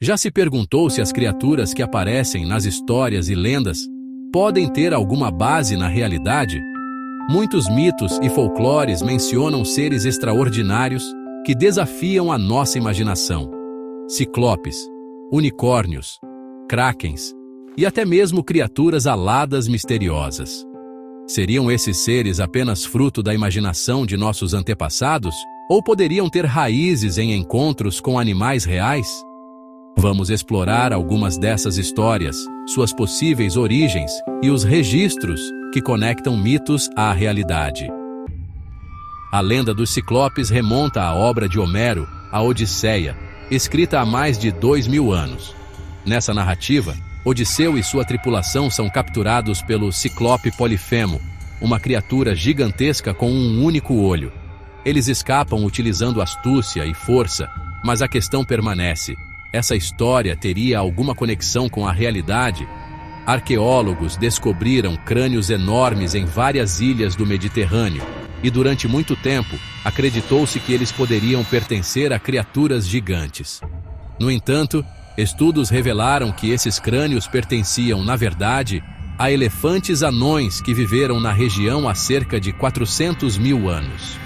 Já se perguntou se as criaturas que aparecem nas histórias e lendas podem ter alguma base na realidade? Muitos mitos e folclores mencionam seres extraordinários que desafiam a nossa imaginação. Ciclopes, unicórnios, krakens e até mesmo criaturas aladas misteriosas. Seriam esses seres apenas fruto da imaginação de nossos antepassados? Ou poderiam ter raízes em encontros com animais reais? Vamos explorar algumas dessas histórias, suas possíveis origens e os registros que conectam mitos à realidade. A lenda dos Ciclopes remonta à obra de Homero, a Odisseia, escrita há mais de 2000 anos. Nessa narrativa, Odisseu e sua tripulação são capturados pelo Ciclope Polifemo, uma criatura gigantesca com um único olho. Eles escapam utilizando astúcia e força, mas a questão permanece. Essa história teria alguma conexão com a realidade? Arqueólogos descobriram crânios enormes em várias ilhas do Mediterrâneo, e durante muito tempo acreditou-se que eles poderiam pertencer a criaturas gigantes. No entanto, estudos revelaram que esses crânios pertenciam, na verdade, a elefantes anões que viveram na região há cerca de 400 mil anos.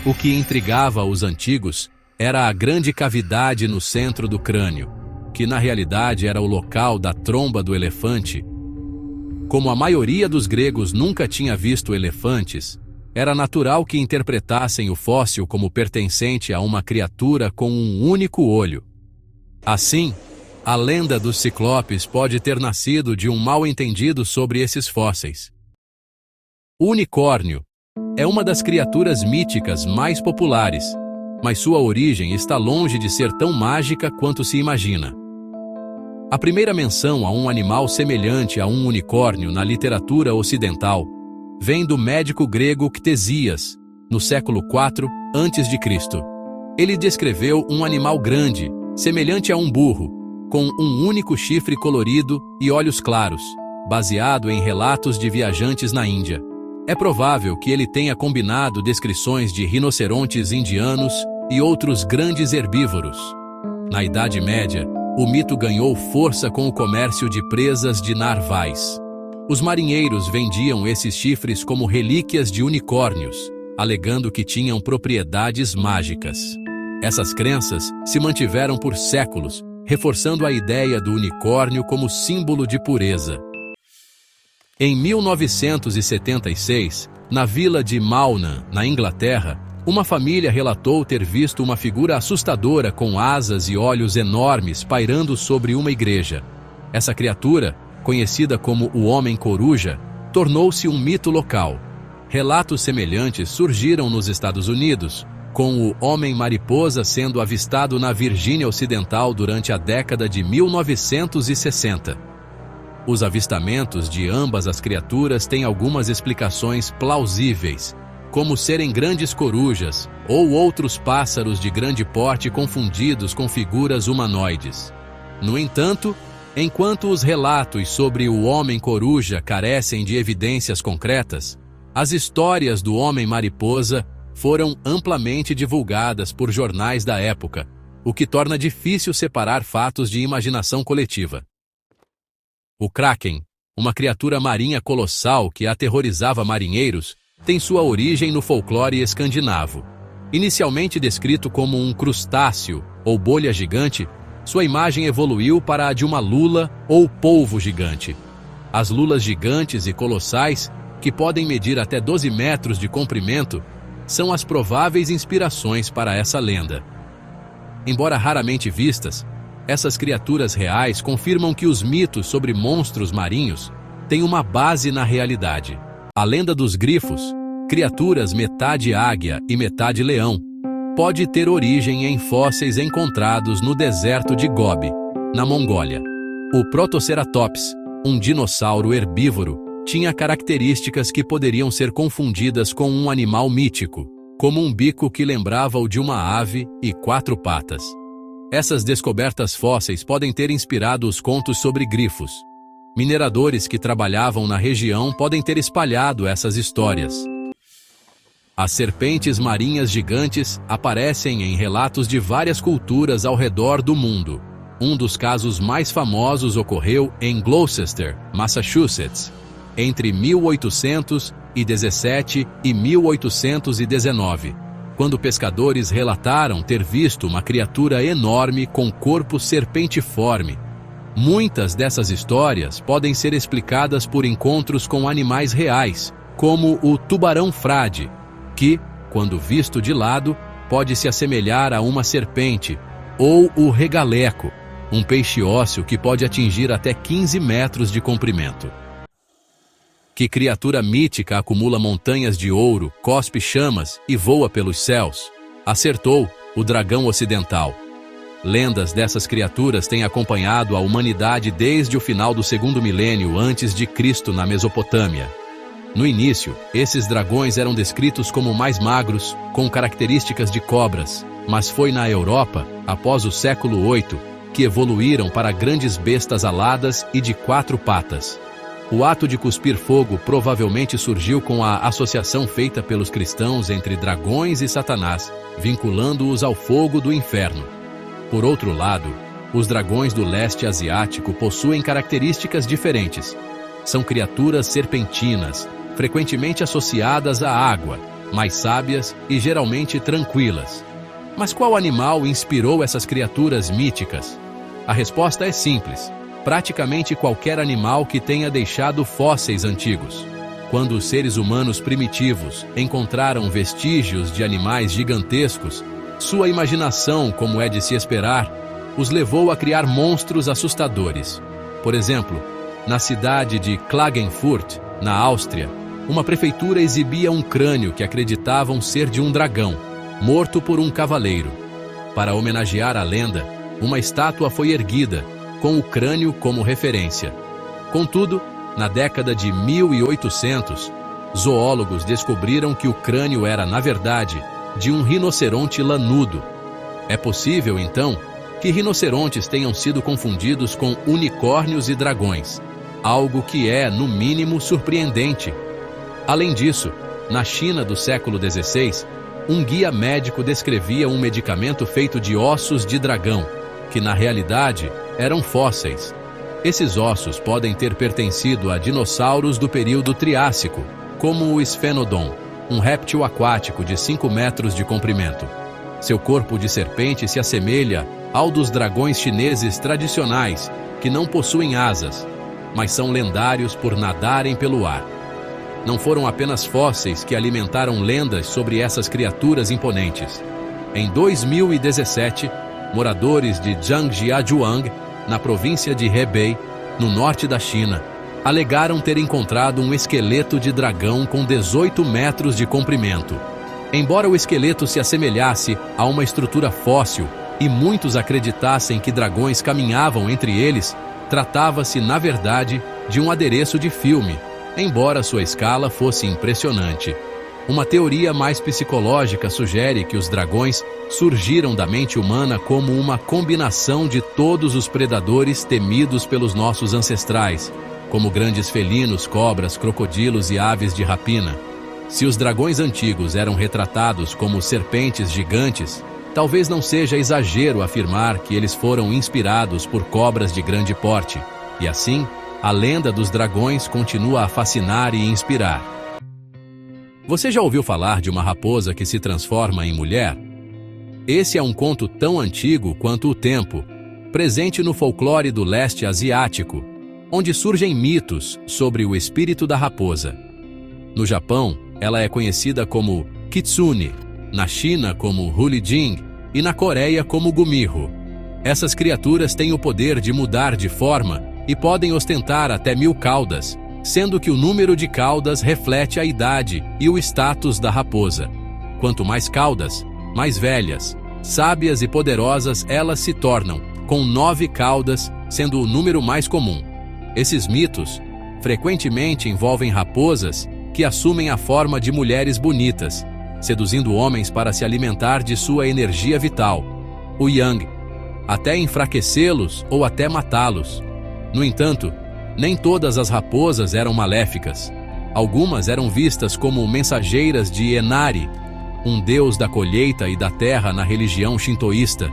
O que intrigava os antigos era a grande cavidade no centro do crânio, que na realidade era o local da tromba do elefante. Como a maioria dos gregos nunca tinha visto elefantes, era natural que interpretassem o fóssil como pertencente a uma criatura com um único olho. Assim, a lenda dos ciclopes pode ter nascido de um mal-entendido sobre esses fósseis. O unicórnio é uma das criaturas míticas mais populares, mas sua origem está longe de ser tão mágica quanto se imagina. A primeira menção a um animal semelhante a um unicórnio na literatura ocidental vem do médico grego Ctesias, no século IV a.C. Ele descreveu um animal grande, semelhante a um burro, com um único chifre colorido e olhos claros, baseado em relatos de viajantes na Índia. É provável que ele tenha combinado descrições de rinocerontes indianos e outros grandes herbívoros. Na Idade Média, o mito ganhou força com o comércio de presas de narvais. Os marinheiros vendiam esses chifres como relíquias de unicórnios, alegando que tinham propriedades mágicas. Essas crenças se mantiveram por séculos, reforçando a ideia do unicórnio como símbolo de pureza. Em 1976, na vila de Malnan, na Inglaterra, uma família relatou ter visto uma figura assustadora com asas e olhos enormes pairando sobre uma igreja. Essa criatura, conhecida como o Homem-Coruja, tornou-se um mito local. Relatos semelhantes surgiram nos Estados Unidos, com o Homem-Mariposa sendo avistado na Virgínia Ocidental durante a década de 1960. Os avistamentos de ambas as criaturas têm algumas explicações plausíveis, como serem grandes corujas ou outros pássaros de grande porte confundidos com figuras humanoides. No entanto, enquanto os relatos sobre o Homem-Coruja carecem de evidências concretas, as histórias do Homem-Mariposa foram amplamente divulgadas por jornais da época, o que torna difícil separar fatos de imaginação coletiva. O Kraken, uma criatura marinha colossal que aterrorizava marinheiros, tem sua origem no folclore escandinavo. Inicialmente descrito como um crustáceo ou bolha gigante, sua imagem evoluiu para a de uma lula ou polvo gigante. As lulas gigantes e colossais, que podem medir até 12 metros de comprimento, são as prováveis inspirações para essa lenda. Embora raramente vistas, essas criaturas reais confirmam que os mitos sobre monstros marinhos têm uma base na realidade. A lenda dos grifos, criaturas metade águia e metade leão, pode ter origem em fósseis encontrados no deserto de Gobi, na Mongólia. O Protoceratops, um dinossauro herbívoro, tinha características que poderiam ser confundidas com um animal mítico, como um bico que lembrava o de uma ave e 4 patas. Essas descobertas fósseis podem ter inspirado os contos sobre grifos. Mineradores que trabalhavam na região podem ter espalhado essas histórias. As serpentes marinhas gigantes aparecem em relatos de várias culturas ao redor do mundo. Um dos casos mais famosos ocorreu em Gloucester, Massachusetts, entre 1817 e 1819, quando pescadores relataram ter visto uma criatura enorme com corpo serpentiforme. Muitas dessas histórias podem ser explicadas por encontros com animais reais, como o tubarão-frade, que, quando visto de lado, pode se assemelhar a uma serpente, ou o regaleco, um peixe ósseo que pode atingir até 15 metros de comprimento. Que criatura mítica acumula montanhas de ouro, cospe chamas e voa pelos céus? Acertou, o dragão ocidental. Lendas dessas criaturas têm acompanhado a humanidade desde o final do segundo milênio antes de Cristo na Mesopotâmia. No início, esses dragões eram descritos como mais magros, com características de cobras, mas foi na Europa, após o século VIII, que evoluíram para grandes bestas aladas e de 4 patas. O ato de cuspir fogo provavelmente surgiu com a associação feita pelos cristãos entre dragões e Satanás, vinculando-os ao fogo do inferno. Por outro lado, os dragões do leste asiático possuem características diferentes. São criaturas serpentinas, frequentemente associadas à água, mais sábias e geralmente tranquilas. Mas qual animal inspirou essas criaturas míticas? A resposta é simples: praticamente qualquer animal que tenha deixado fósseis antigos. Quando os seres humanos primitivos encontraram vestígios de animais gigantescos, sua imaginação, como é de se esperar, os levou a criar monstros assustadores. Por exemplo, na cidade de Klagenfurt, na Áustria, uma prefeitura exibia um crânio que acreditavam ser de um dragão, morto por um cavaleiro. Para homenagear a lenda, uma estátua foi erguida, com o crânio como referência. Contudo, na década de 1800, zoólogos descobriram que o crânio era, na verdade, de um rinoceronte lanudo. É possível, então, que rinocerontes tenham sido confundidos com unicórnios e dragões, algo que é, no mínimo, surpreendente. Além disso, na China do século XVI, um guia médico descrevia um medicamento feito de ossos de dragão, que na realidade eram fósseis. Esses ossos podem ter pertencido a dinossauros do período Triássico, como o Sphenodon, um réptil aquático de 5 metros de comprimento. Seu corpo de serpente se assemelha ao dos dragões chineses tradicionais, que não possuem asas, mas são lendários por nadarem pelo ar. Não foram apenas fósseis que alimentaram lendas sobre essas criaturas imponentes. Em 2017, moradores de Zhangjiajuang, na província de Hebei, no norte da China, alegaram ter encontrado um esqueleto de dragão com 18 metros de comprimento. Embora o esqueleto se assemelhasse a uma estrutura fóssil e muitos acreditassem que dragões caminhavam entre eles, tratava-se, na verdade, de um adereço de filme, embora sua escala fosse impressionante. Uma teoria mais psicológica sugere que os dragões surgiram da mente humana como uma combinação de todos os predadores temidos pelos nossos ancestrais, como grandes felinos, cobras, crocodilos e aves de rapina. Se os dragões antigos eram retratados como serpentes gigantes, talvez não seja exagero afirmar que eles foram inspirados por cobras de grande porte, e assim, a lenda dos dragões continua a fascinar e inspirar. Você já ouviu falar de uma raposa que se transforma em mulher? Esse é um conto tão antigo quanto o tempo, presente no folclore do leste asiático, onde surgem mitos sobre o espírito da raposa. No Japão, ela é conhecida como Kitsune, na China como Hulijing e na Coreia como Gumiho. Essas criaturas têm o poder de mudar de forma e podem ostentar até 1000 caudas, sendo que o número de caudas reflete a idade e o status da raposa. Quanto mais caudas, mais velhas, sábias e poderosas elas se tornam, com 9 caudas sendo o número mais comum. Esses mitos frequentemente envolvem raposas que assumem a forma de mulheres bonitas, seduzindo homens para se alimentar de sua energia vital, o yang, até enfraquecê-los ou até matá-los. No entanto, nem todas as raposas eram maléficas. Algumas eram vistas como mensageiras de Enari, um deus da colheita e da terra na religião shintoísta.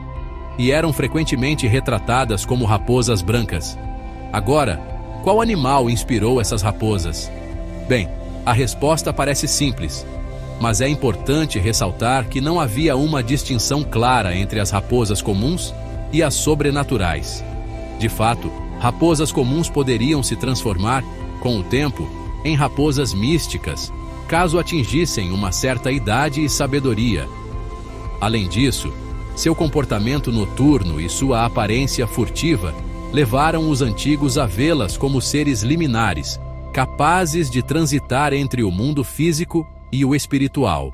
e eram frequentemente retratadas como raposas brancas. Agora, qual animal inspirou essas raposas? Bem, a resposta parece simples, mas é importante ressaltar que não havia uma distinção clara entre as raposas comuns e as sobrenaturais. De fato, raposas comuns poderiam se transformar, com o tempo, em raposas místicas, caso atingissem uma certa idade e sabedoria. Além disso, seu comportamento noturno e sua aparência furtiva levaram os antigos a vê-las como seres liminares, capazes de transitar entre o mundo físico e o espiritual.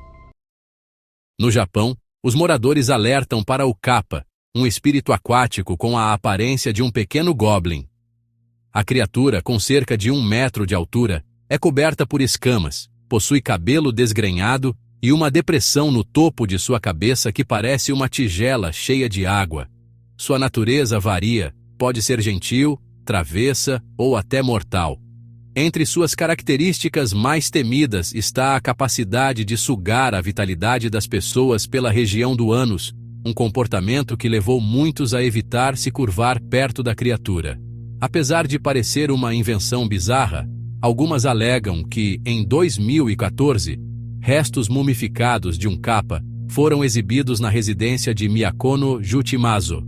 No Japão, os moradores alertam para o kappa, um espírito aquático com a aparência de um pequeno goblin. A criatura, com cerca de 1 metro de altura, é coberta por escamas, possui cabelo desgrenhado e uma depressão no topo de sua cabeça que parece uma tigela cheia de água. Sua natureza varia, pode ser gentil, travessa ou até mortal. Entre suas características mais temidas está a capacidade de sugar a vitalidade das pessoas pela região do ânus, um comportamento que levou muitos a evitar se curvar perto da criatura. Apesar de parecer uma invenção bizarra, algumas alegam que, em 2014, restos mumificados de um kappa foram exibidos na residência de Miyakono Jutimazo,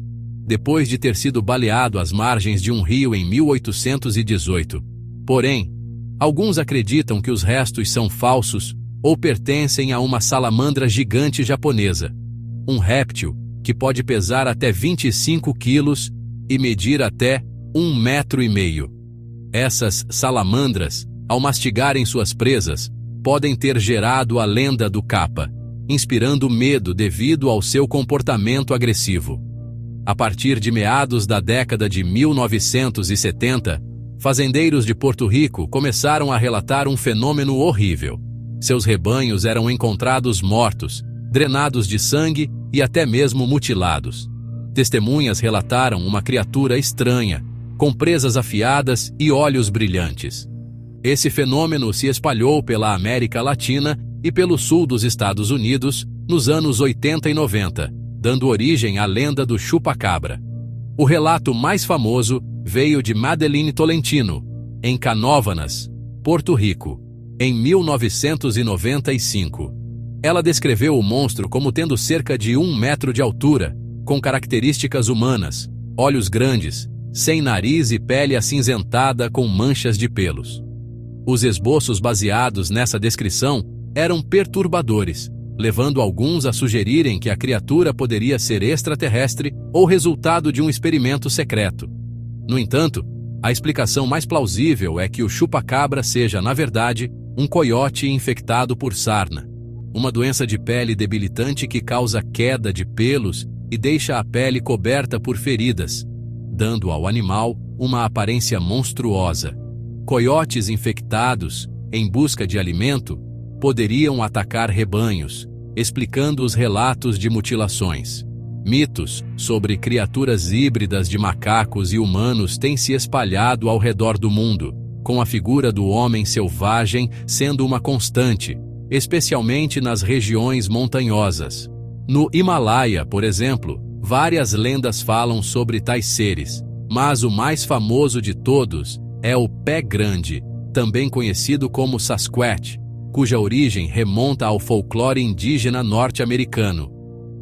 depois de ter sido baleado às margens de um rio em 1818. Porém, alguns acreditam que os restos são falsos ou pertencem a uma salamandra gigante japonesa, um réptil que pode pesar até 25 quilos e medir até 1,5 metros. Essas salamandras, ao mastigarem suas presas, podem ter gerado a lenda do kappa, inspirando medo devido ao seu comportamento agressivo. A partir de meados da década de 1970, fazendeiros de Porto Rico começaram a relatar um fenômeno horrível. Seus rebanhos eram encontrados mortos, drenados de sangue e até mesmo mutilados. Testemunhas relataram uma criatura estranha, com presas afiadas e olhos brilhantes. Esse fenômeno se espalhou pela América Latina e pelo sul dos Estados Unidos nos anos 80 e 90, dando origem à lenda do chupa-cabra. O relato mais famoso veio de Madeline Tolentino, em Canóvanas, Porto Rico, em 1995. Ela descreveu o monstro como tendo cerca de 1 metro de altura, com características humanas, olhos grandes, sem nariz e pele acinzentada com manchas de pelos. Os esboços baseados nessa descrição eram perturbadores, levando alguns a sugerirem que a criatura poderia ser extraterrestre ou resultado de um experimento secreto. No entanto, a explicação mais plausível é que o chupa-cabra seja, na verdade, um coiote infectado por sarna, uma doença de pele debilitante que causa queda de pelos e deixa a pele coberta por feridas, dando ao animal uma aparência monstruosa. Coiotes infectados, em busca de alimento, poderiam atacar rebanhos, explicando os relatos de mutilações. Mitos sobre criaturas híbridas de macacos e humanos têm se espalhado ao redor do mundo, com a figura do homem selvagem sendo uma constante, especialmente nas regiões montanhosas. No Himalaia, por exemplo, várias lendas falam sobre tais seres, mas o mais famoso de todos é o Pé Grande, também conhecido como Sasquatch, cuja origem remonta ao folclore indígena norte-americano.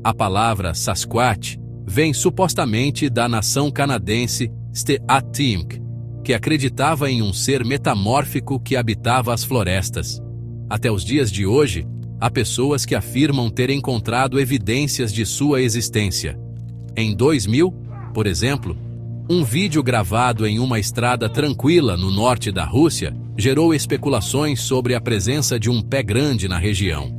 A palavra Sasquatch vem supostamente da nação canadense Stetatinik, que acreditava em um ser metamórfico que habitava as florestas. Até os dias de hoje, há pessoas que afirmam ter encontrado evidências de sua existência. Em 2000, por exemplo, um vídeo gravado em uma estrada tranquila no norte da Rússia gerou especulações sobre a presença de um pé grande na região.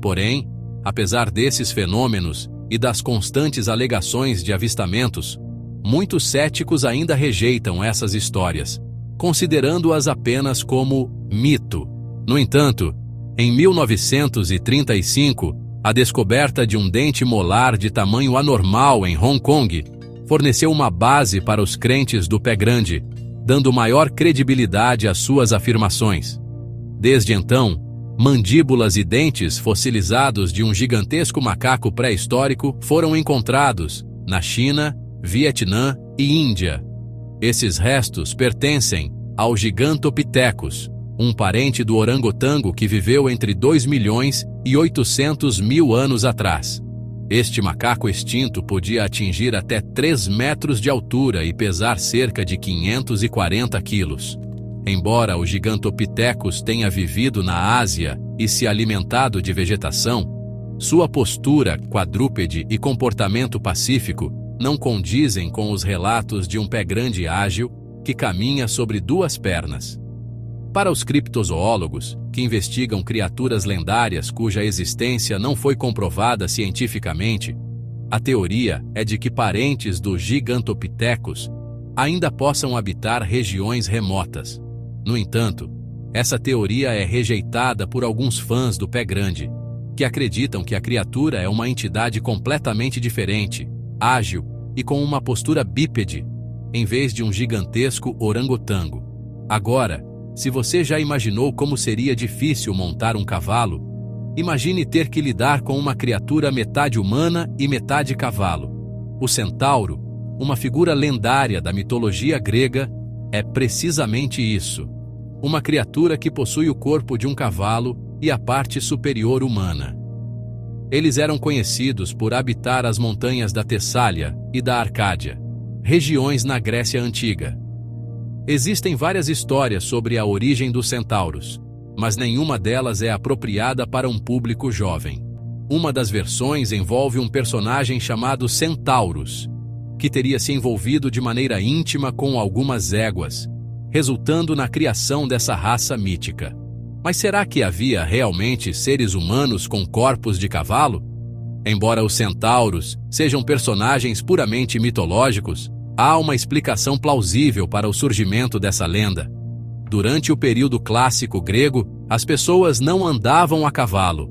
Porém, apesar desses fenômenos e das constantes alegações de avistamentos, muitos céticos ainda rejeitam essas histórias, considerando-as apenas como mito. No entanto, em 1935, a descoberta de um dente molar de tamanho anormal em Hong Kong forneceu uma base para os crentes do Pé Grande, dando maior credibilidade às suas afirmações. Desde então, mandíbulas e dentes fossilizados de um gigantesco macaco pré-histórico foram encontrados, na China, Vietnã e Índia. Esses restos pertencem ao Gigantopithecus, um parente do orangotango que viveu entre 2.800.000 anos atrás. Este macaco extinto podia atingir até 3 metros de altura e pesar cerca de 540 quilos. Embora o Gigantopithecus tenha vivido na Ásia e se alimentado de vegetação, sua postura quadrúpede e comportamento pacífico não condizem com os relatos de um pé grande ágil que caminha sobre 2 pernas. Para os criptozoólogos, que investigam criaturas lendárias cuja existência não foi comprovada cientificamente, a teoria é de que parentes do Gigantopithecus ainda possam habitar regiões remotas. No entanto, essa teoria é rejeitada por alguns fãs do pé grande, que acreditam que a criatura é uma entidade completamente diferente, ágil e com uma postura bípede, em vez de um gigantesco orangotango. Agora, se você já imaginou como seria difícil montar um cavalo, imagine ter que lidar com uma criatura metade humana e metade cavalo. O centauro, uma figura lendária da mitologia grega, é precisamente isso. Uma criatura que possui o corpo de um cavalo e a parte superior humana. Eles eram conhecidos por habitar as montanhas da Tessália e da Arcádia, regiões na Grécia Antiga. Existem várias histórias sobre a origem dos centauros, mas nenhuma delas é apropriada para um público jovem. Uma das versões envolve um personagem chamado Centaurus, que teria se envolvido de maneira íntima com algumas éguas, resultando na criação dessa raça mítica. Mas será que havia realmente seres humanos com corpos de cavalo? Embora os centauros sejam personagens puramente mitológicos, há uma explicação plausível para o surgimento dessa lenda. Durante o período clássico grego, as pessoas não andavam a cavalo.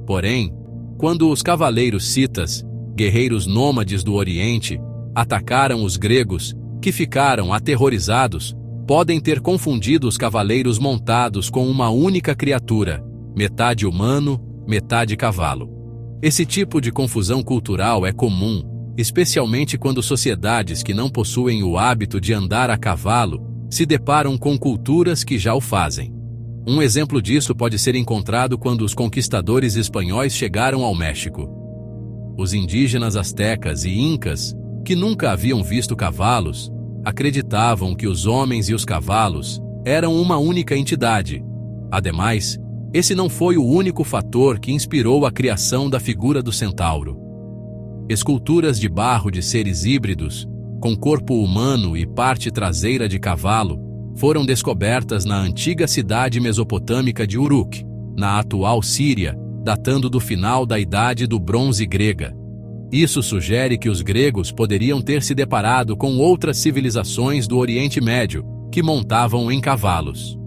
Porém, quando os cavaleiros citas, guerreiros nômades do Oriente, atacaram os gregos, que ficaram aterrorizados, podem ter confundido os cavaleiros montados com uma única criatura, metade humano, metade cavalo. Esse tipo de confusão cultural é comum, especialmente quando sociedades que não possuem o hábito de andar a cavalo se deparam com culturas que já o fazem. Um exemplo disso pode ser encontrado quando os conquistadores espanhóis chegaram ao México. Os indígenas astecas e incas, que nunca haviam visto cavalos, acreditavam que os homens e os cavalos eram uma única entidade. Ademais, esse não foi o único fator que inspirou a criação da figura do centauro. Esculturas de barro de seres híbridos, com corpo humano e parte traseira de cavalo, foram descobertas na antiga cidade mesopotâmica de Uruk, na atual Síria, datando do final da Idade do Bronze grega. Isso sugere que os gregos poderiam ter se deparado com outras civilizações do Oriente Médio, que montavam em cavalos.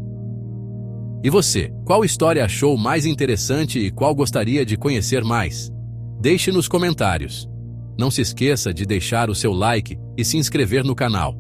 E você, qual história achou mais interessante e qual gostaria de conhecer mais? Deixe nos comentários. Não se esqueça de deixar o seu like e se inscrever no canal.